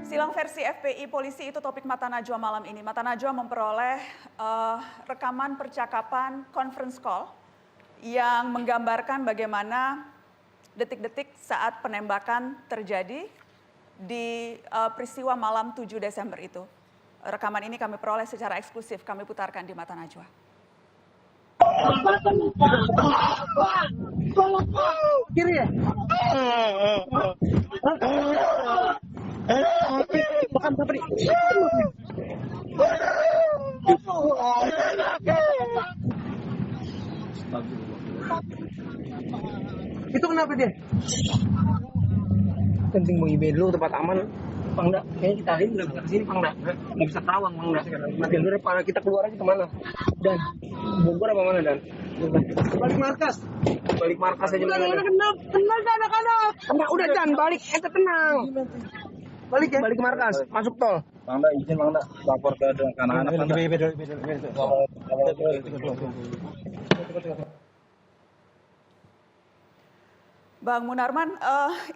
Silang versi FPI polisi itu topik Mata Najwa malam ini. Mata Najwa memperoleh rekaman percakapan conference call yang menggambarkan bagaimana detik-detik saat penembakan terjadi di peristiwa malam 7 Desember itu. Rekaman ini kami peroleh secara eksklusif, kami putarkan di Mata Najwa. Kiri ya? Makan apa nih? Itu kenapa dia? Penting mau IB dulu tempat aman. Pangda, kayaknya kita hari nggak bisa kesini Pangda. Nggak bisa terawang Pangda. Nanti dulu para kita keluar aja kemana? Dan Bogor apa mana Dan? Balik markas. Balik markas aja. Kenal anak-anak. Kena udah Dan balik. Ente tenang. Balik ya. Balik markas. Masuk tol. Pangda izin Pangda lapor ke anak-anak Pangda. Bang Munarman,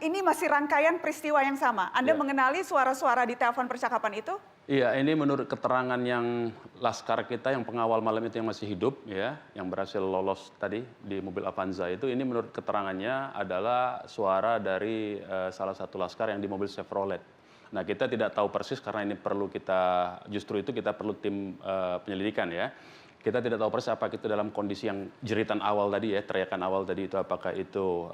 ini masih rangkaian peristiwa yang sama. Anda mengenali suara-suara di telepon percakapan itu? Iya, ini menurut keterangan yang laskar kita yang pengawal malam itu yang masih hidup, ya, yang berhasil lolos tadi di mobil Avanza itu, ini menurut keterangannya adalah suara dari salah satu laskar yang di mobil Chevrolet. Nah, kita tidak tahu persis karena ini perlu justru itu kita perlu tim penyelidikan ya. Kita tidak tahu persis apakah itu dalam kondisi yang jeritan awal tadi ya, teriakan awal tadi itu apakah itu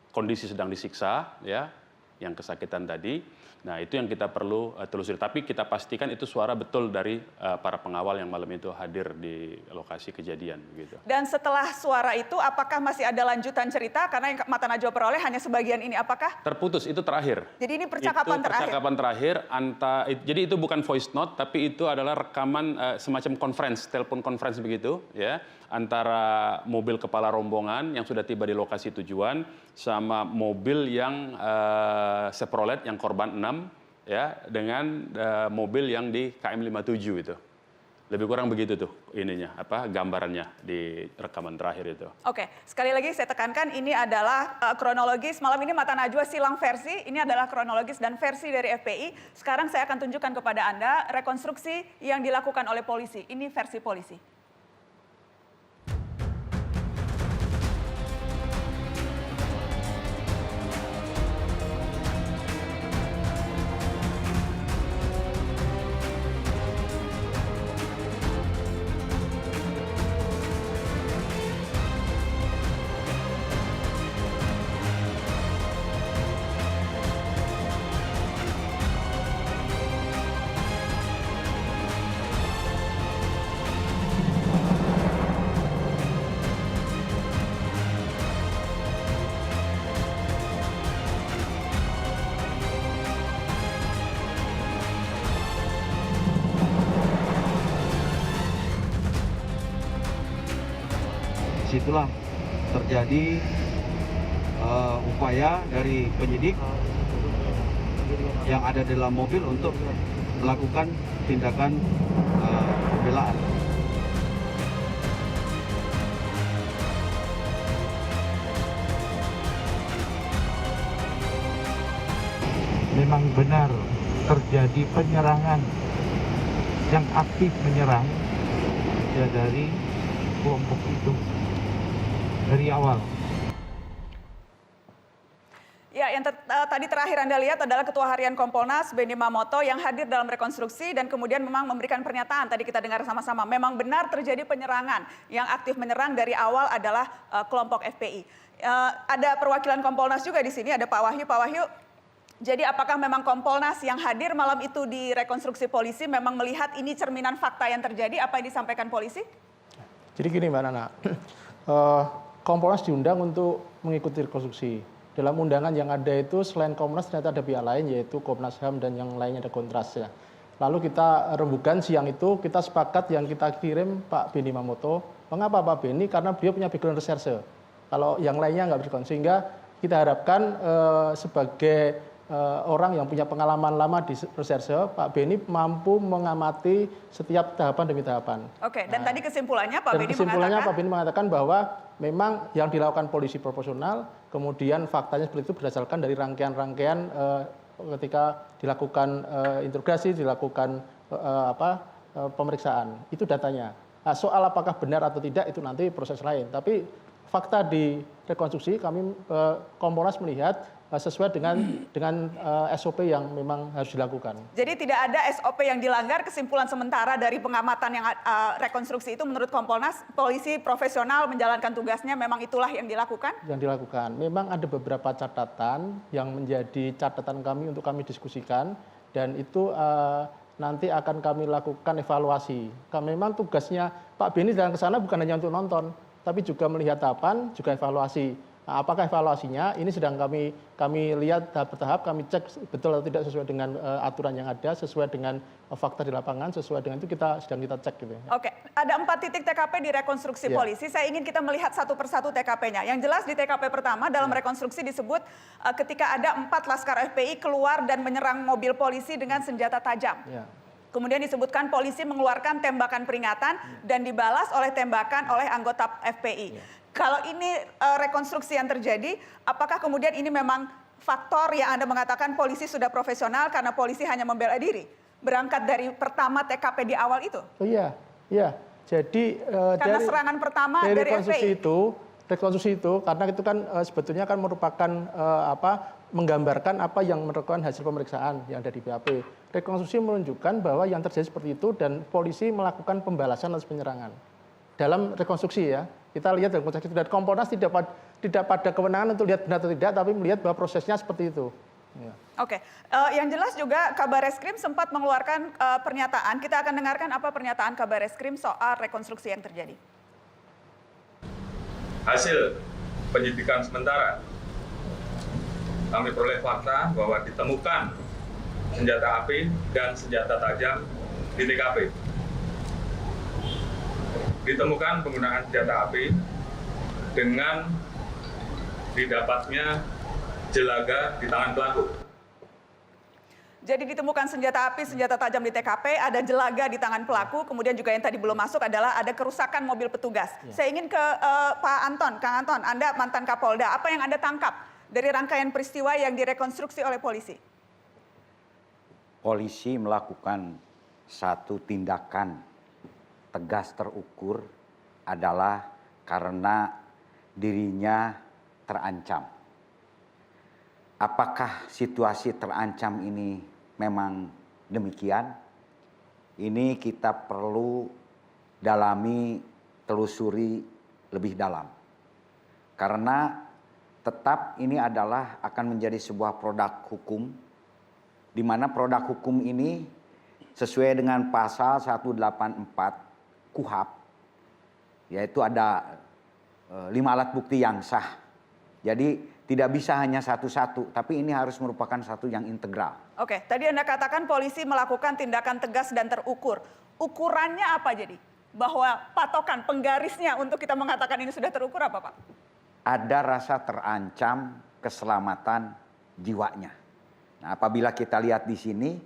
kondisi sedang disiksa ya, yang kesakitan tadi. Nah, itu yang kita perlu telusuri. Tapi kita pastikan itu suara betul dari para pengawal yang malam itu hadir di lokasi kejadian gitu. Dan setelah suara itu apakah masih ada lanjutan cerita karena yang Mata Najwa peroleh hanya sebagian ini, apakah? Terputus, itu terakhir. Jadi ini percakapan terakhir. Percakapan terakhir jadi itu bukan voice note tapi itu adalah rekaman semacam conference, telepon conference begitu ya, antara mobil kepala rombongan yang sudah tiba di lokasi tujuan sama mobil yang Chevrolet yang korban 6 ya, dengan mobil yang di KM 57 itu. Lebih kurang begitu tuh ininya, gambarannya di rekaman terakhir itu. Oke, sekali lagi saya tekankan ini adalah kronologis. Malam ini Mata Najwa silang versi, ini adalah kronologis dan versi dari FPI. Sekarang saya akan tunjukkan kepada Anda rekonstruksi yang dilakukan oleh polisi. Ini versi polisi. Disitulah terjadi upaya dari penyidik yang ada di dalam mobil untuk melakukan tindakan pembelaan. Memang benar terjadi penyerangan yang aktif menyerang ya dari kelompok itu dari awal. Ya, yang tadi terakhir Anda lihat adalah Ketua Harian Kompolnas Benny Mamoto yang hadir dalam rekonstruksi dan kemudian memang memberikan pernyataan. Tadi kita dengar sama-sama, memang benar terjadi penyerangan. Yang aktif menyerang dari awal adalah kelompok FPI. Ada perwakilan Kompolnas juga di sini, ada Pak Wahyu. Pak Wahyu, jadi apakah memang Kompolnas yang hadir malam itu di rekonstruksi polisi memang melihat ini cerminan fakta yang terjadi, apa yang disampaikan polisi? Jadi gini Mbak Nana, Kompolnas diundang untuk mengikuti rekonstruksi. Dalam undangan yang ada itu selain Kompolnas ternyata ada pihak lain yaitu Komnas HAM dan yang lainnya ada Kontras ya. Lalu kita rembukan siang itu kita sepakat yang kita kirim Pak Benny Mamoto. Mengapa Pak Benny? Karena beliau punya background reserse. Kalau yang lainnya nggak berkon. Sehingga kita harapkan sebagai orang yang punya pengalaman lama di reserse, Pak Benny mampu mengamati setiap tahapan demi tahapan. Oke, dan tadi kesimpulannya Pak Benny Pak Benny mengatakan bahwa memang yang dilakukan polisi proporsional, kemudian faktanya seperti itu berdasarkan dari rangkaian-rangkaian ketika dilakukan interogasi, dilakukan pemeriksaan. Itu datanya. Nah, soal apakah benar atau tidak itu nanti proses lain. Tapi fakta di rekonstruksi kami Kompolnas melihat sesuai dengan SOP yang memang harus dilakukan. Jadi tidak ada SOP yang dilanggar, kesimpulan sementara dari pengamatan yang rekonstruksi itu menurut Kompolnas, polisi profesional menjalankan tugasnya, memang itulah yang dilakukan? Yang dilakukan. Memang ada beberapa catatan yang menjadi catatan kami untuk kami diskusikan, dan itu nanti akan kami lakukan evaluasi. Memang tugasnya Pak Beni datang ke sana bukan hanya untuk nonton, tapi juga melihat tahapan, juga evaluasi. Nah, apakah evaluasinya ini sedang kami lihat tahap bertahap, kami cek betul atau tidak sesuai dengan aturan yang ada, sesuai dengan fakta di lapangan, sesuai dengan itu sedang kita cek gitu. Oke, ada 4 titik TKP di rekonstruksi polisi. Saya ingin kita melihat satu persatu TKP-nya. Yang jelas di TKP pertama dalam rekonstruksi disebut ketika ada 4 laskar FPI keluar dan menyerang mobil polisi dengan senjata tajam. Kemudian disebutkan polisi mengeluarkan tembakan peringatan dan dibalas oleh tembakan oleh anggota FPI. Kalau ini rekonstruksi yang terjadi, apakah kemudian ini memang faktor yang Anda mengatakan polisi sudah profesional karena polisi hanya membela diri? Berangkat dari pertama TKP di awal itu? Oh iya. Jadi karena serangan pertama dari rekonstruksi FPI. Rekonstruksi itu karena itu kan sebetulnya kan merupakan menggambarkan apa yang merupakan hasil pemeriksaan yang ada di BAP. Rekonstruksi menunjukkan bahwa yang terjadi seperti itu dan polisi melakukan pembalasan atas penyerangan. Dalam rekonstruksi ya, kita lihat dalam konteks itu, dan Kompolnas tidak pada kewenangan untuk lihat benar atau tidak, tapi melihat bahwa prosesnya seperti itu. Oke, yang jelas juga Kabareskrim sempat mengeluarkan pernyataan. Kita akan dengarkan apa pernyataan Kabareskrim soal rekonstruksi yang terjadi. Hasil penyidikan sementara, kami peroleh fakta bahwa ditemukan senjata api dan senjata tajam di TKP. Ditemukan penggunaan senjata api dengan didapatnya jelaga di tangan pelaku. Jadi ditemukan senjata api, senjata tajam di TKP, ada jelaga di tangan pelaku, kemudian juga yang tadi belum masuk adalah ada kerusakan mobil petugas. Saya ingin ke Pak Anton, Kang Anton, Anda mantan Kapolda, apa yang Anda tangkap dari rangkaian peristiwa yang direkonstruksi oleh polisi? Polisi melakukan satu tindakan tegas terukur adalah karena dirinya terancam. Apakah situasi terancam ini memang demikian? Ini kita perlu dalami, telusuri lebih dalam. Karena tetap ini adalah akan menjadi sebuah produk hukum, di mana produk hukum ini sesuai dengan pasal 184 KUHP, yaitu ada 5 alat bukti yang sah. Jadi tidak bisa hanya satu-satu, tapi ini harus merupakan satu yang integral. Oke, tadi Anda katakan polisi melakukan tindakan tegas dan terukur. Ukurannya apa jadi? Bahwa patokan, penggarisnya untuk kita mengatakan ini sudah terukur apa, Pak? Ada rasa terancam keselamatan jiwanya. Nah, apabila kita lihat di sini,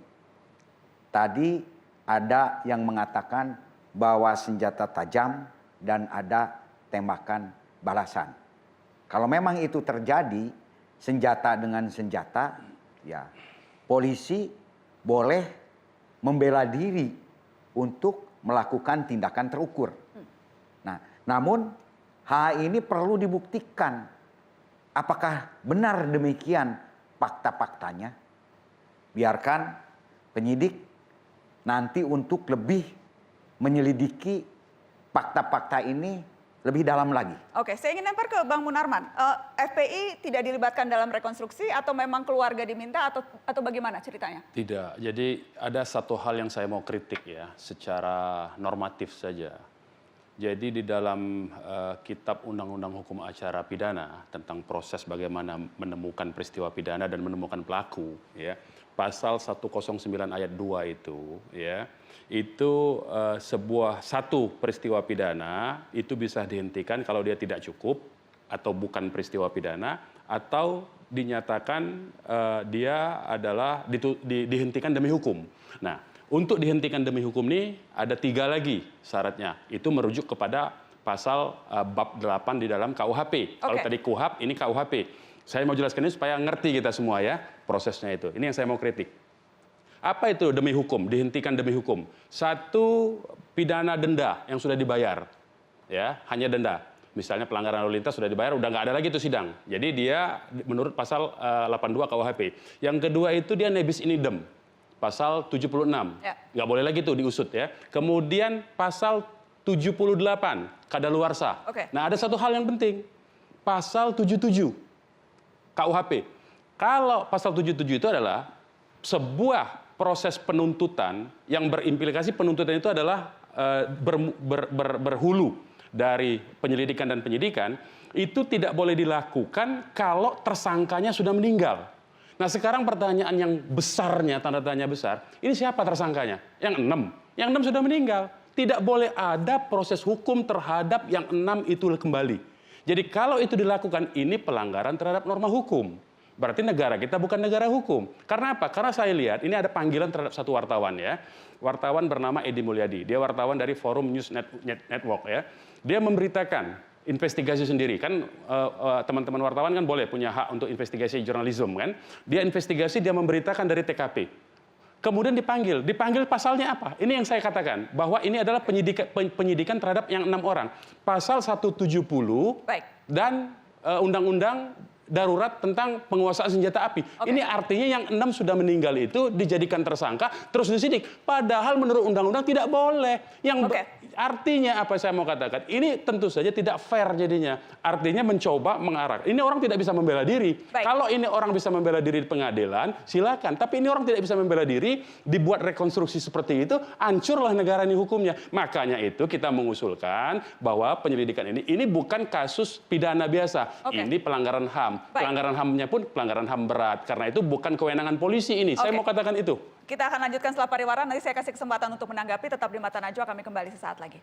tadi ada yang mengatakan bahwa senjata tajam dan ada tembakan balasan. Kalau memang itu terjadi, senjata dengan senjata, ya polisi boleh membela diri untuk melakukan tindakan terukur. Nah, namun hal ini perlu dibuktikan. Apakah benar demikian fakta-faktanya? Biarkan penyidik nanti untuk lebih menyelidiki fakta-fakta ini lebih dalam lagi. Oke, saya ingin lempar ke Bang Munarman. FPI tidak dilibatkan dalam rekonstruksi atau memang keluarga diminta atau bagaimana ceritanya? Tidak. Jadi ada satu hal yang saya mau kritik ya, secara normatif saja. Jadi di dalam kitab Undang-Undang Hukum Acara Pidana tentang proses bagaimana menemukan peristiwa pidana dan menemukan pelaku, ya, pasal 109 ayat 2 itu, ya, itu satu peristiwa pidana itu bisa dihentikan kalau dia tidak cukup atau bukan peristiwa pidana, atau dinyatakan dia adalah dihentikan demi hukum. Nah, untuk dihentikan demi hukum ini ada 3 lagi syaratnya. Itu merujuk kepada pasal bab 8 di dalam KUHP. Kalau tadi KUHP, ini KUHP. Saya mau jelaskan ini supaya ngerti kita semua ya prosesnya itu. Ini yang saya mau kritik. Apa itu demi hukum? Dihentikan demi hukum. Satu, pidana denda yang sudah dibayar, ya hanya denda. Misalnya pelanggaran lalu lintas sudah dibayar, udah nggak ada lagi itu sidang. Jadi dia menurut pasal 82 KUHP. Yang kedua itu dia nebis in idem, pasal 76. Nggak boleh lagi tuh diusut ya. Kemudian pasal 78 kadaluarsa. Nah ada satu hal yang penting, pasal 77 KUHP. Kalau pasal 77 itu adalah sebuah proses penuntutan yang berimplikasi penuntutan itu adalah berhulu dari penyelidikan dan penyidikan, itu tidak boleh dilakukan kalau tersangkanya sudah meninggal. Nah sekarang pertanyaan yang besarnya, tanda tanya besar, ini siapa tersangkanya? Yang 6. Yang 6 sudah meninggal. Tidak boleh ada proses hukum terhadap yang 6 itu kembali. Jadi kalau itu dilakukan, ini pelanggaran terhadap norma hukum. Berarti negara kita bukan negara hukum. Karena apa? Karena saya lihat ini ada panggilan terhadap satu wartawan ya. Wartawan bernama Edi Mulyadi. Dia wartawan dari Forum News Network ya. Dia memberitakan investigasi sendiri. Kan teman-teman wartawan kan boleh punya hak untuk investigasi jurnalisme kan. Dia investigasi, dia memberitakan dari TKP. Kemudian dipanggil pasalnya apa? Ini yang saya katakan, bahwa ini adalah penyidikan terhadap yang 6 orang. Pasal 170 dan Undang-Undang Darurat tentang penguasaan senjata api. Ini artinya yang 6 sudah meninggal itu dijadikan tersangka, terus disidik. Padahal menurut undang-undang tidak boleh. Artinya apa saya mau katakan? Ini tentu saja tidak fair jadinya. Artinya mencoba mengarah. Ini orang tidak bisa membela diri. Kalau ini orang bisa membela diri di pengadilan, silakan. Tapi ini orang tidak bisa membela diri, dibuat rekonstruksi seperti itu, hancurlah negara ini hukumnya. Makanya itu kita mengusulkan bahwa penyelidikan ini bukan kasus pidana biasa. Ini pelanggaran HAM. Pelanggaran HAM-nya pun pelanggaran HAM berat. Karena itu bukan kewenangan polisi ini. Saya mau katakan itu. Kita akan lanjutkan setelah pariwara. Nanti saya kasih kesempatan untuk menanggapi. Tetap di Mata Najwa, kami kembali sesaat lagi.